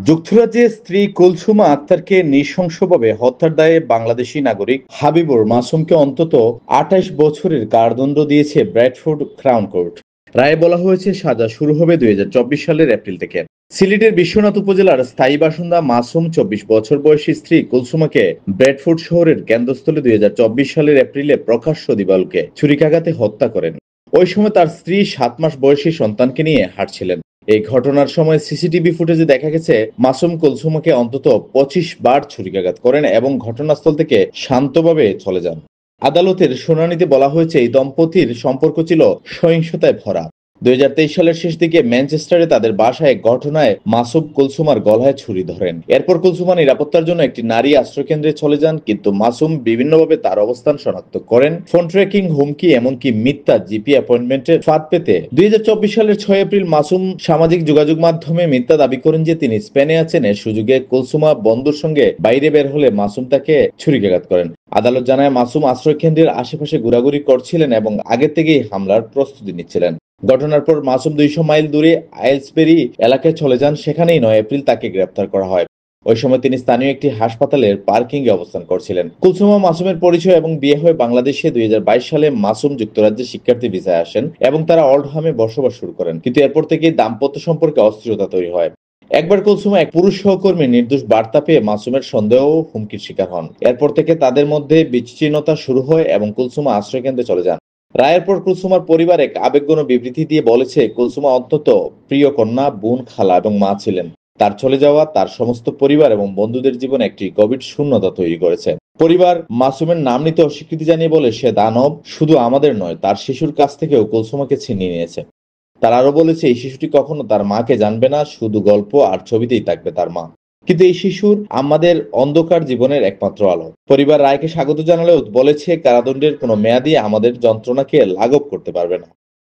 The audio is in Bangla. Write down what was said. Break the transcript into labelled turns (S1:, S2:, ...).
S1: যুক্তরাজ্যের স্ত্রী কুলসুমা আক্তারকে নৃশংসভাবে হত্যার দায়ে বাংলাদেশি নাগরিক হাবিবুর মাসুমকে অন্তত ২৮ বছরের কারাদণ্ড দিয়েছে ব্র্যাডফোর্ড ক্রাউন কোর্ট। রায়ে বলা হয়েছে সাজা শুরু হবে ২০২৪ সালের এপ্রিল থেকে। সিলেটের বিশ্বনাথ উপজেলার স্থায়ী বাসিন্দা মাসুম ২৪ বছর বয়সী স্ত্রী কুলসুমাকে ব্র্যাডফোর্ড শহরের কেন্দ্রস্থলে ২০২৪ সালের এপ্রিলে প্রকাশ্য দিবালোকে ছুরিকাঘাতে হত্যা করেন। ওই সময় তার স্ত্রী ৭ মাস বয়সী সন্তানকে নিয়ে হাঁটছিলেন। এই ঘটনার সময় সিসিটিভি ফুটেজে দেখা গেছে মাসুম কুলসুমাকে অন্তত ২৫ বার ছুরিকাঘাত করেন এবং ঘটনাস্থল থেকে শান্তভাবে চলে যান। আদালতের শুনানিতে বলা হয়েছে এই দম্পতির সম্পর্ক ছিল সহিংসতায় ভরা। ২০২৩ সালের শেষ দিকে ম্যানচেস্টারে তাদের বাসায় এক ঘটনায় মাসুম কুলসুমার গলায় ছুরি ধরেন। এরপর কুলসুমা নিরাপত্তার জন্য একটি নারী আশ্রয়কেন্দ্রে চলে যান, কিন্তু মাসুম বিভিন্নভাবে তার অবস্থান শনাক্ত করেন। ফোন ট্র্যাকিং, হুমকি, এমনকি মিথ্যা জিপি অ্যাপয়েন্টমেন্টের ফাঁদ পেতে ২০২৪ সালের ৬ এপ্রিল মাসুম সামাজিক যোগাযোগ মাধ্যমে মিথ্যা দাবি করেন যে তিনি স্পেনে আছেন। এর সুযোগে কুলসুমা বন্ধুর সঙ্গে বাইরে বের হলে মাসুম তাকে ছুরিকাঘাত করেন। আদালত জানায় মাসুম আশ্রয়কেন্দ্রের আশেপাশে ঘোরাঘুরি করছিলেন এবং আগে থেকেই হামলার প্রস্তুতি নিচ্ছিলেন। ঘটনার পর মাসুম ২০০ মাইল দূরে আইলসবেরি এলাকায় চলে যান। সেখানেই ৯ এপ্রিল তাকে গ্রেপ্তার করা হয়। ওই সময় তিনি স্থানীয় একটি হাসপাতালের পার্কিং এ অবস্থান করছিলেন। কুলসুমা মাসুমের পরিচয় এবং বিয়ে হয়ে বাংলাদেশে ২০২২ সালে মাসুম যুক্তরাজ্যে শিক্ষার্থী ভিসায় আসেন এবং তারা ওল্ডহামে বসবাস শুরু করেন। কিন্তু এরপর থেকেই দাম্পত্য সম্পর্কে অস্থিরতা তৈরি হয়। একবার কুলসুমা এক পুরুষ সহকর্মীর নির্দোষ বার্তা পেয়ে মাসুমের সন্দেহ ও হুমকির শিকার হন। এরপর থেকে তাদের মধ্যে বিচ্ছিন্নতা শুরু হয় এবং কুলসুমা আশ্রয়কেন্দ্রে চলে যান। রায়ের পর কুলসুমার পরিবার এক আবেগঘন বিবৃতি দিয়ে বলেছে, কুলসুমা অন্তত প্রিয় কন্যা, বোন, খালা এবং মা ছিলেন। তার চলে যাওয়া তার সমস্ত পরিবার এবং বন্ধুদের জীবনে একটি গভীর শূন্যতা তৈরি করেছে। পরিবার মাসুমের নাম নিতে অস্বীকৃতি জানিয়ে বলে, সে দানব, শুধু আমাদের নয়, তার শিশুর কাছ থেকেও কুলসুমাকে ছিনিয়ে নিয়েছে। তারা আরো বলেছে, এই শিশুটি কখনো তার মাকে জানবে না, শুধু গল্প আর ছবিতেই থাকবে তার মা। কিন্তু এই শিশুর আমাদের অন্ধকার জীবনের একমাত্র আলো। পরিবার রায়কে স্বাগত জানালেও বলেছে, কারাদণ্ডের কোনো মেয়াদই আমাদের যন্ত্রণাকে লাঘব করতে পারবে না।